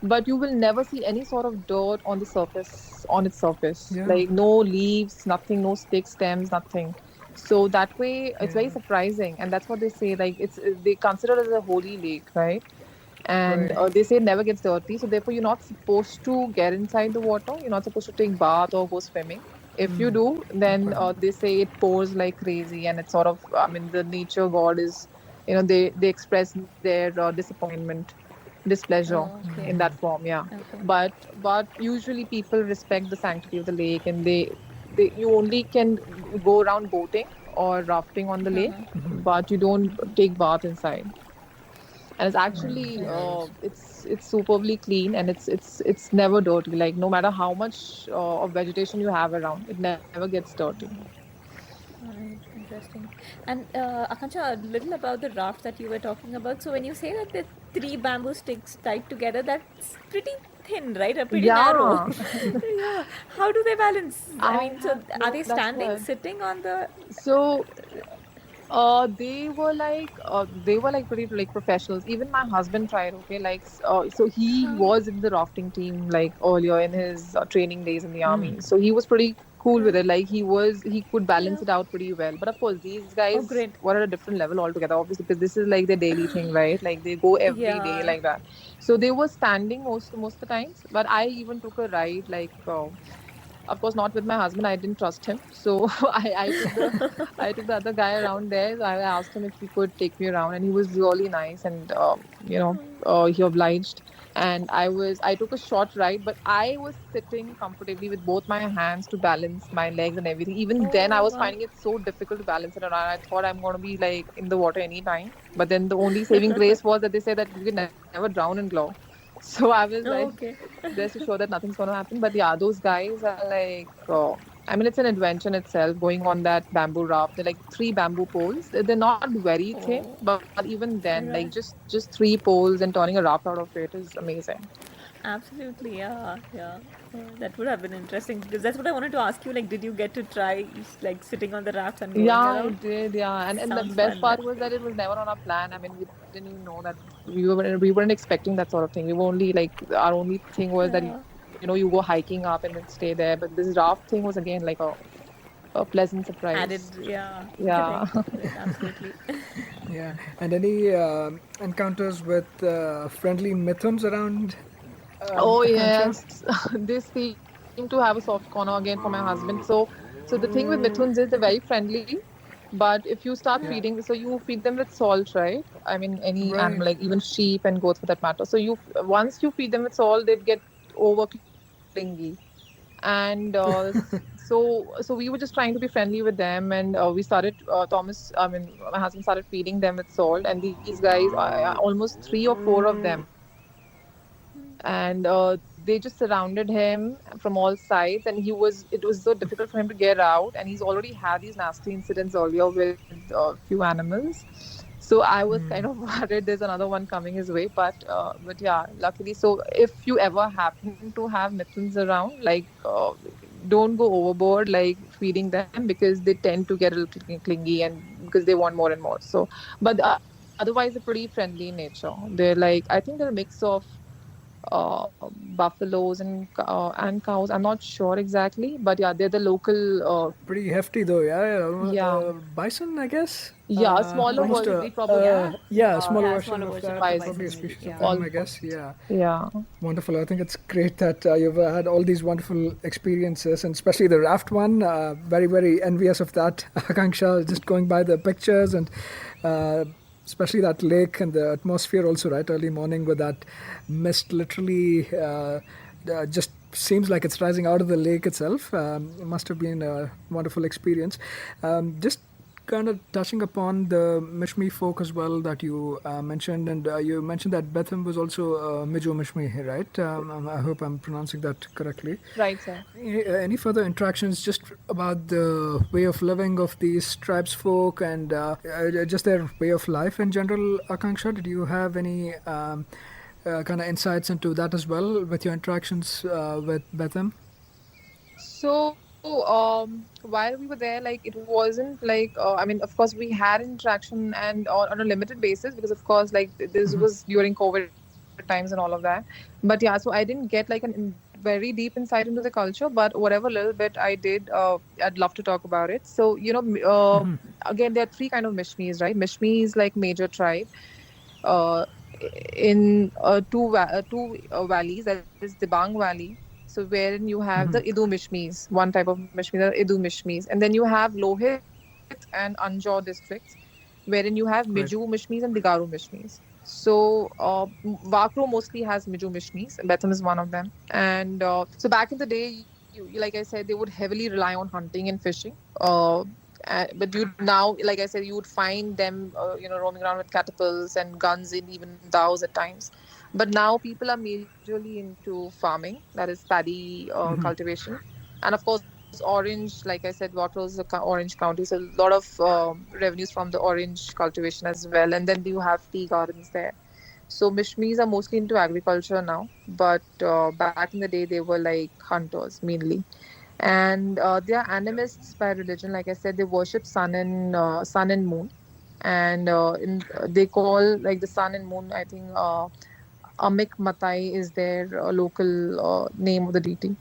S5: but you will never see any sort of dirt on its surface,
S2: yeah,
S5: like no leaves, nothing, no sticks, stems, nothing. So that way it's very
S2: yeah.
S5: surprising, and that's what they say, like they consider it as a holy lake, right? And
S2: Right,
S5: they say it never gets dirty, so therefore you're not supposed to get inside the water, you're not supposed to take bath or go swimming. If you do, then
S2: okay,
S5: they say it pours like crazy, and it's sort of, I mean, the nature god is, they express their disappointment, displeasure
S4: Oh,
S5: in
S4: okay.
S5: that form. Yeah.
S4: Okay.
S5: But usually people respect the sanctity of the lake, and they you only can go around boating or rafting on the lake,
S4: Uh-huh.
S5: but you don't take bath inside. And it's actually
S4: Right.
S2: nice.
S5: it's superbly clean, and it's never dirty. Like no matter how much of vegetation you have around, it never gets dirty.
S4: Right, interesting. And Akansha, a little about the raft that you were talking about. So when you say that the three bamboo sticks tied together, that's pretty thin, right? Pretty narrow.
S5: Yeah.
S4: Yeah. How do they balance? I
S5: I
S4: mean, so
S5: have
S4: are
S5: no,
S4: they
S5: that's
S4: standing,
S5: what.
S4: sitting on the?
S5: So they were like pretty like professionals. Even my husband tried. Okay, like so he
S4: Huh?
S5: was in the rafting team like earlier in his training days in the army. So he was pretty cool with
S4: Huh?
S5: it. Like he could balance
S4: Yeah.
S5: it out pretty well. But of course, these
S4: Oh,
S5: guys
S4: great.
S5: were at a different level altogether. Obviously, because this is like their daily thing, right? Like they go every day
S4: Yeah.
S5: like that. So they were standing most of the times. But I even took a ride like. Of course, not with my husband. I didn't trust him, so I took the other guy around there. So I asked him if he could take me around, and he was really nice, and he obliged. And I took a short ride, but I was sitting comfortably with both my hands to balance my legs and everything. Even then, I
S4: Oh,
S5: was
S4: wow.
S5: finding it so difficult to balance it around. I thought I'm going to be like in the water anytime. But then the only saving grace was that they said that you can never drown in Glow. So I was like,
S4: Oh, okay.
S5: just to show that nothing's going to happen. But yeah, those guys are like, I mean, it's an adventure in itself going on that bamboo raft. They're like three bamboo poles. They're not very thin,
S4: Oh,
S5: but even then, like
S4: right.
S5: just three poles and turning a raft out of it is amazing.
S4: Absolutely, yeah, yeah. That would have been interesting because that's what I wanted to ask you. Like, did you get to try like sitting on the raft and
S5: Yeah,
S4: going
S5: I
S4: around?
S5: did. Yeah, and the
S4: Sounds
S5: best
S4: fun.
S5: part was that it was never on our plan. I mean, we didn't even know that we weren't expecting that sort of thing. We were only like our only thing was that
S4: Yeah,
S5: you go hiking up and then stay there. But this raft thing was again like a pleasant
S4: added.
S5: surprise.
S4: Yeah,
S5: Yeah.
S4: correct, correct, absolutely.
S2: Yeah. And any encounters with friendly mithans around?
S5: Oh
S2: Akansha?
S5: yes, they seem to have a soft corner again for my husband. So the thing with Mithun's is they're very friendly, but if you start
S2: Yeah.
S5: feeding, so you feed them with salt, right? I mean, any animal,
S2: Right.
S5: like even sheep and goats for that matter. So once you feed them with salt, they'd get over clingy. And so we were just trying to be friendly with them, and we started Thomas. I mean, my husband started feeding them with salt, and these guys, almost three or four of them, and they just surrounded him from all sides, and it was so difficult for him to get out, and he's already had these nasty incidents earlier with a few animals. So I was kind of worried there's another one coming his way, but yeah, luckily. So if you ever happen to have mithens around, like, don't go overboard like feeding them, because they tend to get a little clingy, and because they want more and more. So but otherwise they're pretty friendly in nature. They're like, I think they're a mix of buffaloes and cows. I'm not sure exactly, but yeah, they're the local.
S2: Pretty hefty though, yeah.
S5: Yeah,
S2: Bison, I guess.
S5: yeah, a smaller
S2: Almost
S5: version
S2: a
S5: probably.
S2: yeah, smaller
S4: Yeah,
S2: version
S4: smaller
S2: of
S4: version
S2: that.
S4: of the
S2: Probably a
S4: bison,
S2: species of
S4: yeah.
S2: them, I guess.
S5: Almost.
S2: Yeah.
S5: Yeah.
S2: Wonderful. I think it's great that you've had all these wonderful experiences, and especially the raft one. Very, very envious of that, Akanksha. Just going by the pictures, and uh, especially that lake and the atmosphere, also, right? Early morning with that mist, literally, just seems like it's rising out of the lake itself. It must have been a wonderful experience. Just kind of touching upon the Mishmi folk as well that you mentioned, and you mentioned that Betham was also Mijo Mishmi, right? I hope I'm pronouncing that correctly.
S5: Right, sir.
S2: Any further interactions just about the way of living of these tribes folk and just their way of life in general, Akanksha? Did you have any kind of insights into that as well with your interactions with Betham?
S5: So while we were there, like, it wasn't like, I mean, of course we had interaction, and on a limited basis, because of course, like, this was during COVID times and all of that. But yeah, so I didn't get like very deep insight into the culture, but whatever little bit I did, I'd love to talk about it. So, again, there are three kind of Mishmis, right? Mishmi is like major tribe uh, in two valleys, that is Dibang Valley. So wherein you have the Idu Mishmis, one type of Mishmi, the Idu Mishmis, and then you have Lohit and Anjaw districts, wherein you have Miju
S2: Right.
S5: Mishmis and Digaru Mishmis. So Wakro mostly has Miju Mishmis. Betham is one of them. And so back in the day, like I said, they would heavily rely on hunting and fishing. But you now, like I said, you would find them, roaming around with catapults and guns and even dows at times. But now people are majorly into farming, that is paddy cultivation, and of course orange. Like I said, Wakro is orange county, so a lot of revenues from the orange cultivation as well. And then you have tea gardens there. So Mishmis are mostly into agriculture now, but back in the day they were like hunters mainly. And they are animists by religion. Like I said, they worship sun and moon, and they call like the sun and moon, I think, Amik Matai is their local name of the deity.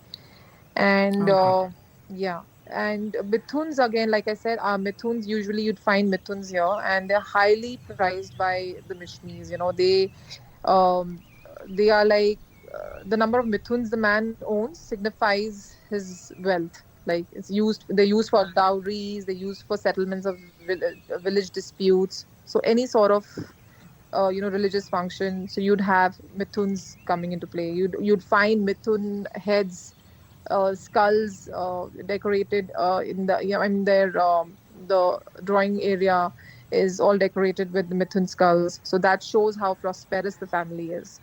S5: And
S2: Okay.
S5: yeah, and Mithuns, again, like I said, Mithuns, usually you'd find Mithuns here, and they're highly prized by the Mishmis. Um, they are like, the number of Mithuns the man owns signifies his wealth. Like, they're used for dowries, they're used for settlements of village disputes. So any sort of religious function, so you'd have Mithuns coming into play. You'd find Mithun heads, skulls decorated in the, I mean, the drawing area is all decorated with the Mithun skulls. So that shows how prosperous the family is.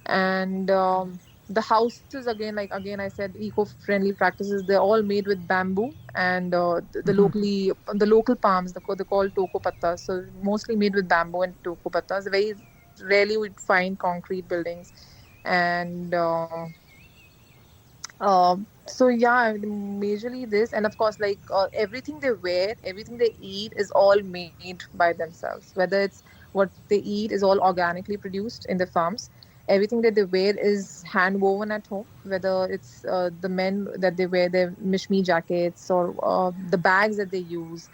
S5: And the houses, again, I said, eco-friendly practices. They're all made with bamboo, and the local palms. They're called toko pattas. So mostly made with bamboo and toko pattas. Very rarely we'd find concrete buildings. And so yeah, majorly this. And of course, like, everything they wear, everything they eat is all made by themselves. Whether it's what they eat is all organically produced in the farms. Everything that they wear is hand woven at home. Whether it's the men that they wear their mishmi jackets, or the bags that they use,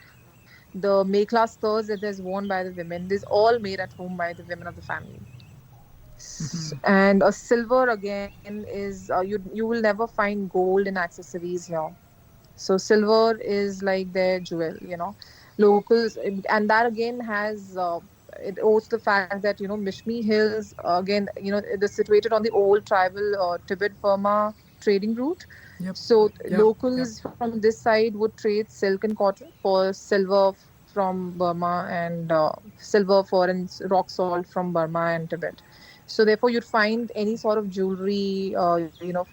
S5: the mekla skirts that is worn by the women, this all made at home by the women of the family. And a silver again is you will never find gold in accessories here. So silver is like their jewel, locals, and that again has it owes the fact that Mishmi Hills again, it is situated on the old tribal Tibet Burma trading route.
S2: Yep.
S5: So
S2: Yeah. Yeah.
S5: locals from this side would trade silk and cotton for silver from Burma and silver for rock salt from Burma and Tibet. So therefore, you'd find any sort of jewelry,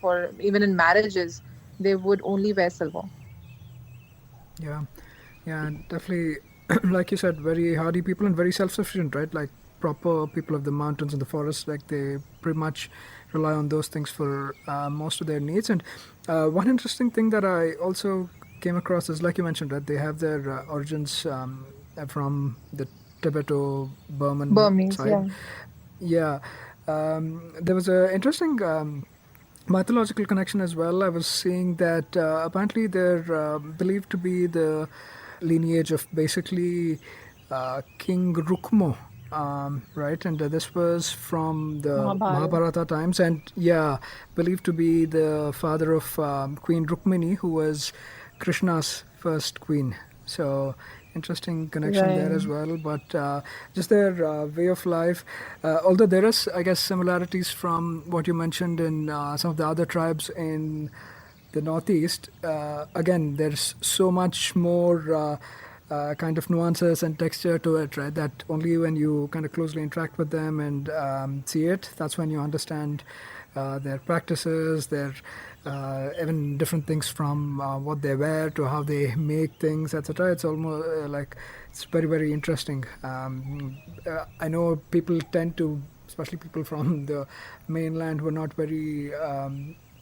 S5: for even in marriages, they would only wear silver.
S2: Yeah. Yeah, definitely. Like you said, very hardy people and very self-sufficient, right? Like proper people of the mountains and the forests. Like they pretty much rely on those things for most of their needs. And one interesting thing that I also came across is, like you mentioned, right? They have their origins from the Tibeto-Burman
S5: Burmese,
S2: side.
S5: yeah.
S2: Yeah. There was an interesting mythological connection as well. I was seeing that apparently they're believed to be the lineage of basically King Rukmo, right? And this was from the
S5: Mahabharat.
S2: Mahabharata times, and yeah, believed to be the father of Queen Rukmini, who was Krishna's first queen. So interesting connection there as
S5: Right.
S2: well. But just their way of life, although there is, I guess, similarities from what you mentioned in some of the other tribes in the northeast. Again, there's so much more kind of nuances and texture to it, right? That only when you kind of closely interact with them and see it, that's when you understand their practices, their even different things from what they wear to how they make things, etc. It's almost like it's very, very interesting. I know people tend to, especially people from the mainland, who are not very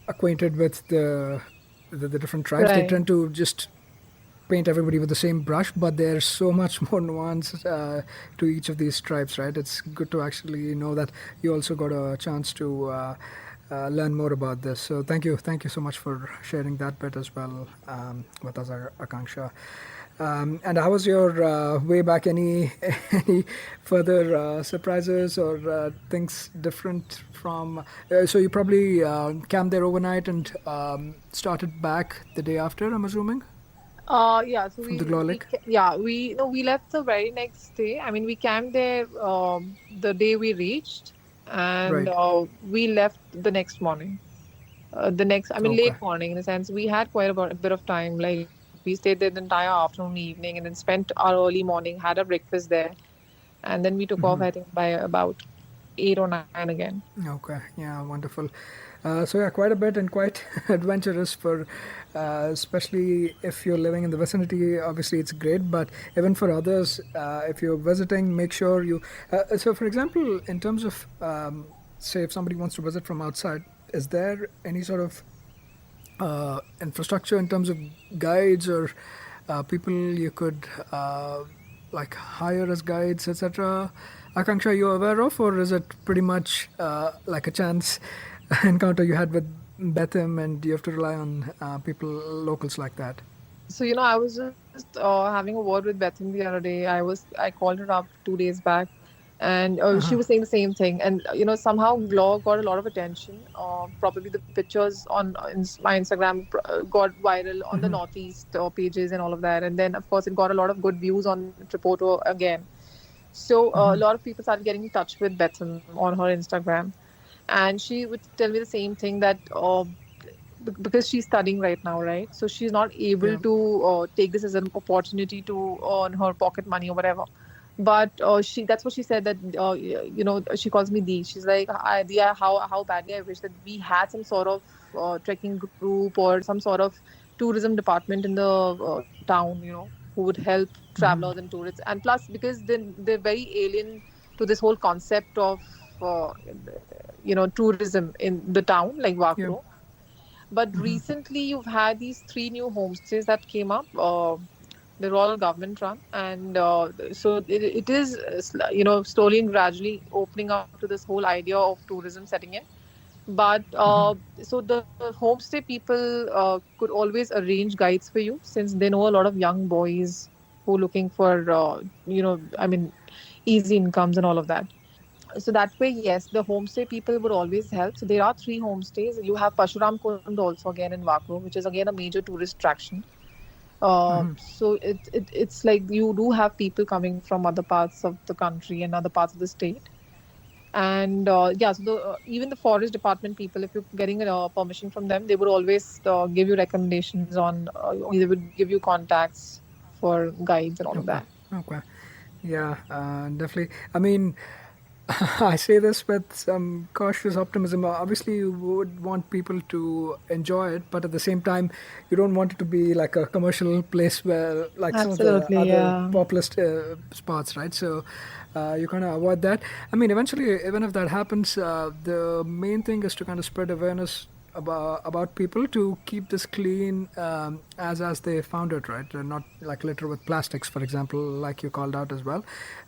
S2: acquainted with the different tribes. They
S5: Right.
S2: tend to just paint everybody with the same brush, but there's so much more nuance to each of these tribes, right? It's good to actually know that you also got a chance to learn more about this. So thank you so much for sharing that bit as well with us, Akanksha. And how was your way back? Any any further surprises or things different from? So you probably camped there overnight and started back the day after, I'm assuming,
S5: Yeah. So
S2: from the Glaw Lake.
S5: we no, we left the very next day. I mean, we camped there the day we reached, and
S2: Right.
S5: we left the next morning. The next, I mean,
S2: Okay.
S5: late morning in a sense. We had quite a bit of time. Like we stayed there the entire afternoon, evening, and then spent our early morning, had our breakfast there, and then we took off. I think by about 8 or 9 again.
S2: Okay. Yeah. Wonderful. So yeah, quite a bit and quite adventurous for, especially if you're living in the vicinity. Obviously, it's great, but even for others, if you're visiting, make sure you. So, for example, in terms of, say, if somebody wants to visit from outside, is there any sort of infrastructure in terms of guides or people you could like hire as guides, etc.? Akanksha, are you aware of, or is it pretty much like a chance encounter you had with Bethim, and you have to rely on people, locals like that?
S5: So, I was just having a word with Bethany the other day. I called her up 2 days back, and she was saying the same thing. And somehow Glaw got a lot of attention. Probably the pictures on my Instagram got viral on the Northeast pages and all of that. And then, of course, it got a lot of good views on Tripoto again. So a lot of people started getting in touch with Bethany on her Instagram, and she would tell me the same thing that. Because she's studying right now, right? So she's not able
S2: Yeah.
S5: to take this as an opportunity to earn her pocket money or whatever. But that's what she said that she calls me Dee. She's like, Dia, how badly I wish that we had some sort of trekking group or some sort of tourism department in the town, who would help travelers and tourists. And plus, because they're very alien to this whole concept of tourism in the town, like
S2: Yeah.
S5: Wakro. But recently, you've had these three new homestays that came up. They're all government run, and so it is, slowly and gradually opening up to this whole idea of tourism setting in. But so the homestay people could always arrange guides for you, since they know a lot of young boys who are looking for, I mean, easy incomes and all of that. So that way, yes, the homestay people would always help. So there are three homestays. You have Pashuram Kund also again in Wakro, which is again a major tourist attraction. So it's like you do have people coming from other parts of the country and other parts of the state. And yeah, so even the forest department people, if you're getting permission from them, they would always give you recommendations on, they would give you contacts for guides and all of
S2: Okay.
S5: that.
S2: Okay. Yeah, definitely. I mean, I say this with some cautious optimism. Obviously, you would want people to enjoy it, but at the same time, you don't want it to be like a commercial place where, like some of the
S5: Absolutely,
S2: other
S5: yeah.
S2: populist spots, right? So you kind of avoid that. I mean, eventually, even if that happens, the main thing is to kind of spread awareness about people to keep this clean as they found it, right? And not like litter with plastics, for example, like you called out as well.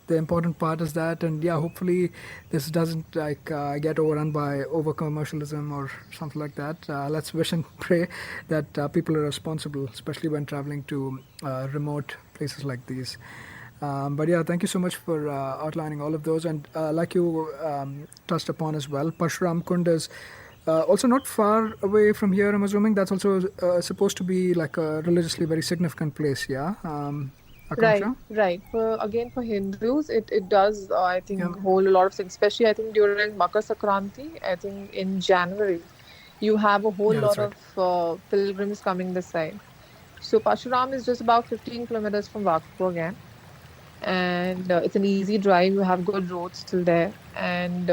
S2: The important part is that, and yeah, hopefully this doesn't like get overrun by over commercialism or something like that. Let's wish and pray that people are responsible, especially when traveling to remote places like these. But yeah, thank you so much for outlining all of those. And like you touched upon as well, Parshuram Kund is also not far away from here. I'm assuming that's also supposed to be like a religiously very significant place. Yeah,
S5: Right,
S2: Akanksha.
S5: right. For Hindus, it does I
S2: Yeah,
S5: think hold a lot of things, especially I think during Makar Sankranti. I think in January, you have a whole
S2: yeah, that's
S5: lot
S2: right.
S5: of pilgrims coming this side. So Pashuram is just about 15 kilometers from Wakro again, and it's an easy drive. You have good roads till there, and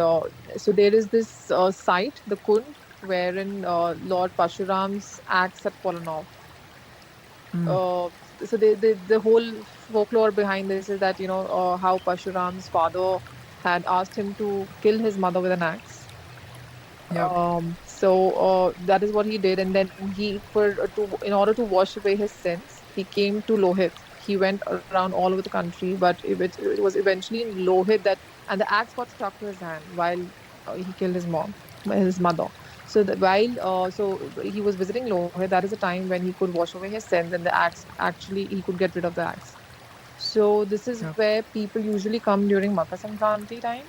S5: so there is this site, the Kund, wherein Lord Pashuram's axe had fallen off. uh, so the whole folklore behind this is that how Pashuram's father had asked him to kill his mother with an axe.
S2: Yeah,
S5: So that is what he did, and then he for to in order to wash away his sins, he came to Lohit. He went around all over the country, but it was eventually in Lohit that, and the axe got stuck to his hand while he killed his mother. So that while he was visiting Lohit, that is the time when he could wash away his sins, and the axe actually he could get rid of the axe. So this is
S2: yeah,
S5: where people usually come during Makar Sankranti time,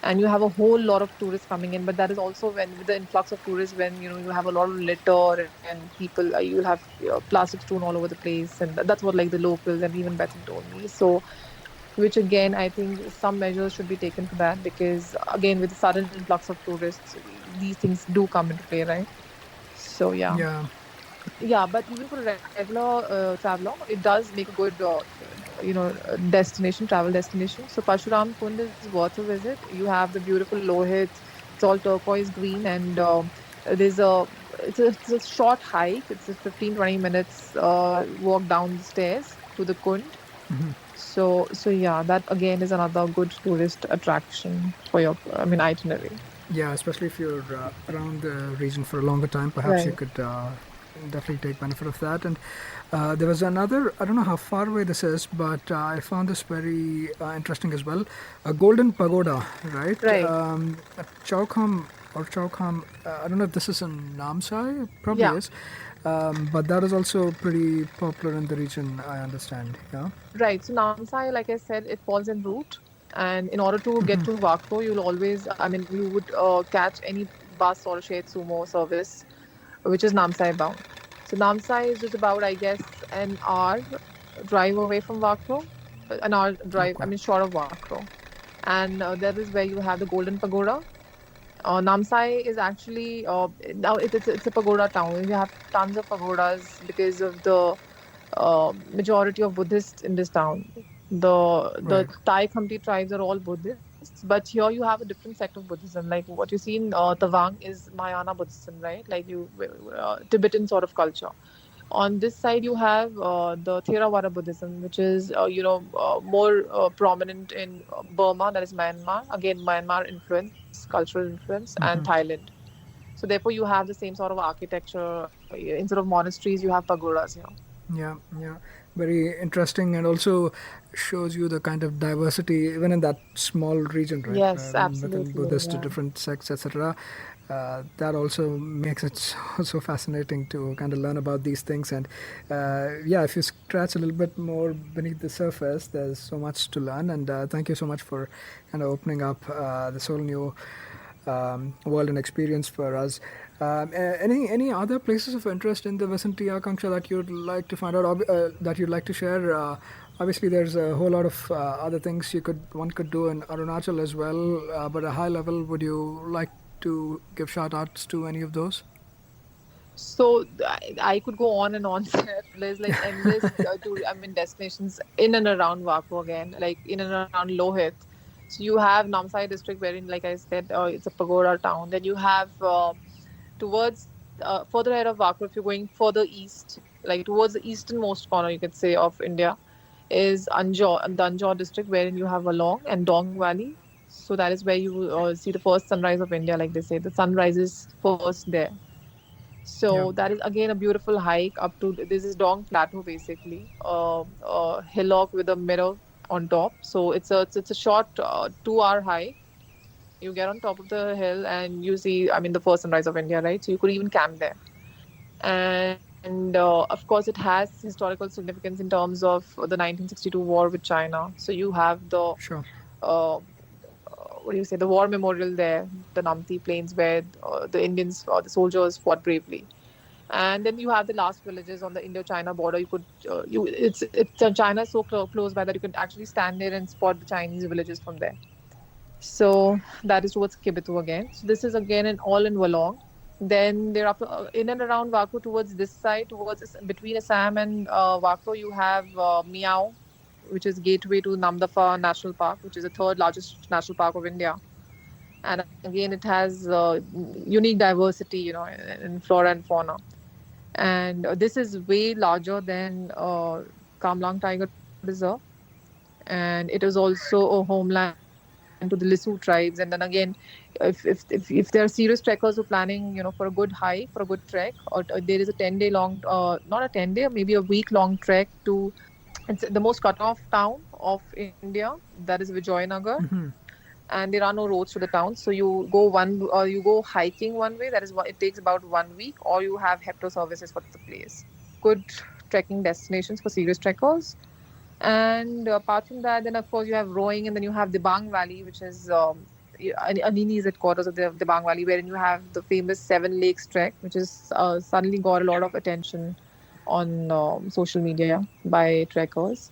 S5: and you have a whole lot of tourists coming in. But that is also when, with the influx of tourists, when you have a lot of litter and people, you will have plastic strewn all over the place, and that's what like the locals and even Bethany told me. So, which again, I think some measures should be taken for that, because again, with the sudden influx of tourists, these things do come into play, right? So yeah.
S2: yeah,
S5: Yeah, but even for a regular traveler, it does make a good, destination, travel destination. So Parshuram Kund is worth a visit. You have the beautiful Lohit. It's all turquoise green, and there's a it's a short hike. It's a 15-20 minutes walk down the stairs to the Kund. So yeah, that again is another good tourist attraction for your, I mean, itinerary.
S2: yeah. Especially if you're around the region for a longer time, perhaps you
S5: Right.
S2: could definitely take benefit of that. And there was another. I don't know how far away this is, but I found this very interesting as well. A golden pagoda, right?
S5: Right.
S2: At Chowkham or Chowkham. I don't know if this is in Namsai. It probably
S5: Yeah.
S2: is. But that is also pretty popular in the region, I understand. Yeah.
S5: Right. So Namsai, like I said, it falls en route. And in order to get to Wakro, you'll always, I mean, you would catch any bus or shared sumo service, which is Namsai bound. So Namsai is just about, I guess, an hour drive away from Wakro. An hour drive, I
S2: Okay.
S5: mean, short of Wakro. And that is where you have the Golden Pagoda. Namsai is actually now it's a pagoda town. You have tons of pagodas because of the majority of Buddhists in this town. The
S2: Right.
S5: Thai Khamti tribes are all Buddhists, but here you have a different sect of Buddhism. Like what you see in Tawang is Mahayana Buddhism, right? Like Tibetan sort of culture. On this side, you have the Theravada Buddhism, which is more prominent in Burma, that is Myanmar. Again, Myanmar influence, cultural influence, and Thailand. So therefore, you have the same sort of architecture. Instead of monasteries, you have pagodas here.
S2: Yeah, yeah, very interesting, and also shows you the kind of diversity even in that small region, right?
S5: Yes,
S2: Within
S5: absolutely.
S2: Buddhist
S5: Yeah.
S2: different sects, etc. that also makes it so fascinating to kind of learn about these things. And yeah, if you scratch a little bit more beneath the surface, there's so much to learn. And thank you so much for kind of opening up this whole new world and experience for us. Any other places of interest in the vicinity, Akanksha, that you'd like to find out, that you'd like to share? Obviously, there's a whole lot of other things one could do in Arunachal as well. But at a high level, would you like to give shout outs to any of those?
S5: So I could go on and on. There's like endless destinations in and around Wakro again, like in and around Lohit. So you have Namsai district, wherein, like I said, it's a pagoda town. Then you have towards further ahead of Wakro, if you're going further east, like towards the easternmost corner, you could say, of India, is the Anjor district, wherein you have Along and Dong Valley. So that is where you see the first sunrise of India, like they say. The sun rises first there.
S2: Yeah,
S5: So that is again a beautiful hike up to this is Dong Plateau, basically, a hillock with a mirror on top. So it's a short 2 hour hike. You get on top of the hill and you see, I mean, the first sunrise of India, right? So you could even camp there. And of course, it has historical significance in terms of the 1962 war with China. So you have the
S2: sure.
S5: uh, what do you say, the war memorial there, the Namti Plains, where the Indians or the soldiers fought bravely. And then you have the last villages on the Indo-China border. You could it's China is so close by that you could actually stand there and spot the Chinese villages from there. So that is towards Kibitu again. So this is again an all in Wolong. Then there are in and around Wakro towards this side, towards between Assam and Wakro, you have Miao, which is gateway to Namdapha National Park, which is the third largest national park of India. And again, it has unique diversity, in flora and fauna. And this is way larger than Kamlang Tiger Reserve, and it is also a homeland to the Lisu tribes. And then again, if there are serious trekkers who are planning, for a good hike, for a good trek, or there is a 10-day long, not a 10-day, maybe a week-long trek to, it's the most cut-off town of India, that is Vijayanagar. And there are no roads to the town, so you go hiking one way, that is what it takes about 1 week, or you have hepto services for the place. Good trekking destinations for serious trekkers. And apart from that, then of course you have rowing, and then you have the Dibang Valley, which is Anini's headquarters of the Dibang Valley, wherein you have the famous Seven Lakes trek, which is suddenly got a lot of attention on social media by trekkers.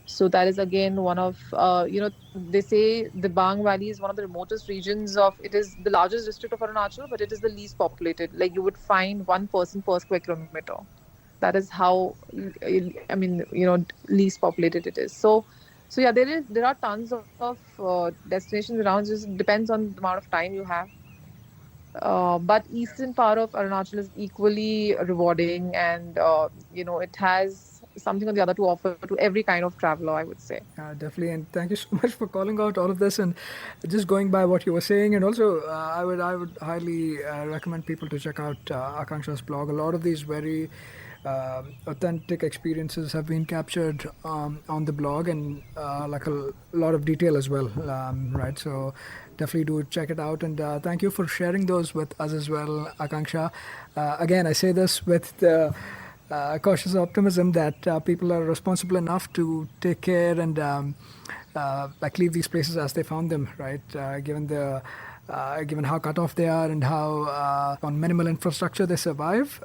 S5: So that is again one of, they say the Bang Valley is one of the remotest regions of, it is the largest district of Arunachal, but it is the least populated. Like you would find one person per square kilometer. That is how, least populated it is. So yeah, there are tons of destinations around. Just depends on the amount of time you have. But eastern part of Arunachal is equally rewarding, and it has something or the other to offer to every kind of traveler, I would say.
S2: Definitely, and thank you so much for calling out all of this. And just going by what you were saying, and also I would highly recommend people to check out Akanksha's blog. A lot of these very authentic experiences have been captured on the blog, and like a lot of detail as well, right? So definitely do check it out, and thank you for sharing those with us as well, Akanksha. Again, I say this with the cautious optimism that people are responsible enough to take care and like leave these places as they found them, right? Given how cut off they are and how on minimal infrastructure they survive,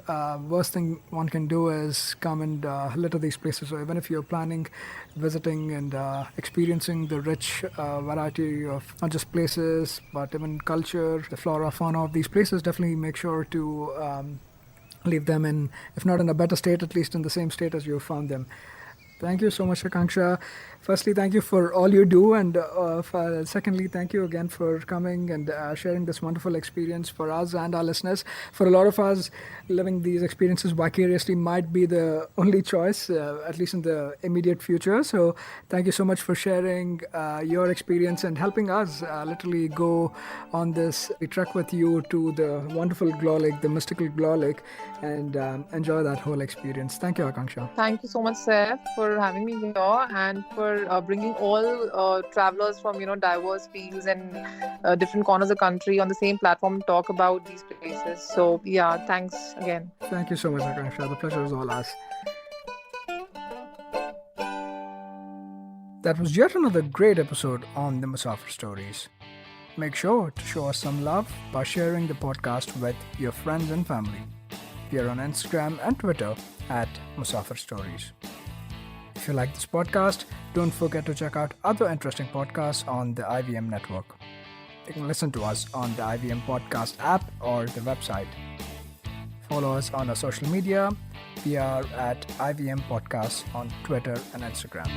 S2: worst thing one can do is come and litter these places. So even if you're planning, visiting and experiencing the rich variety of not just places but even culture, the flora, fauna of these places, definitely make sure to leave them in, if not in a better state, at least in the same state as you found them. Thank you so much, Akanksha. Firstly, thank you for all you do, and secondly, thank you again for coming and sharing this wonderful experience for us and our listeners. For a lot of us, living these experiences vicariously might be the only choice, at least in the immediate future. So, thank you so much for sharing your experience and helping us literally go on this trek with you to the wonderful Glaw Lake, the mystical Glaw Lake, and enjoy that whole experience. Thank you, Akanksha.
S5: Thank you so much, Seth, for for having me here and for bringing all travelers from diverse fields and different corners of the country on the same platform to talk about these places. So yeah, thanks again.
S2: Thank you so much, Akanksha. The pleasure is all ours. That was yet another great episode on the Musafir Stories. Make sure to show us some love by sharing the podcast with your friends and family. We are on Instagram and Twitter at Musafir Stories. If you like this podcast, don't forget to check out other interesting podcasts on the IVM network. You can listen to us on the IVM podcast app or the website. Follow us on our social media. We are at IVM Podcasts on Twitter and Instagram.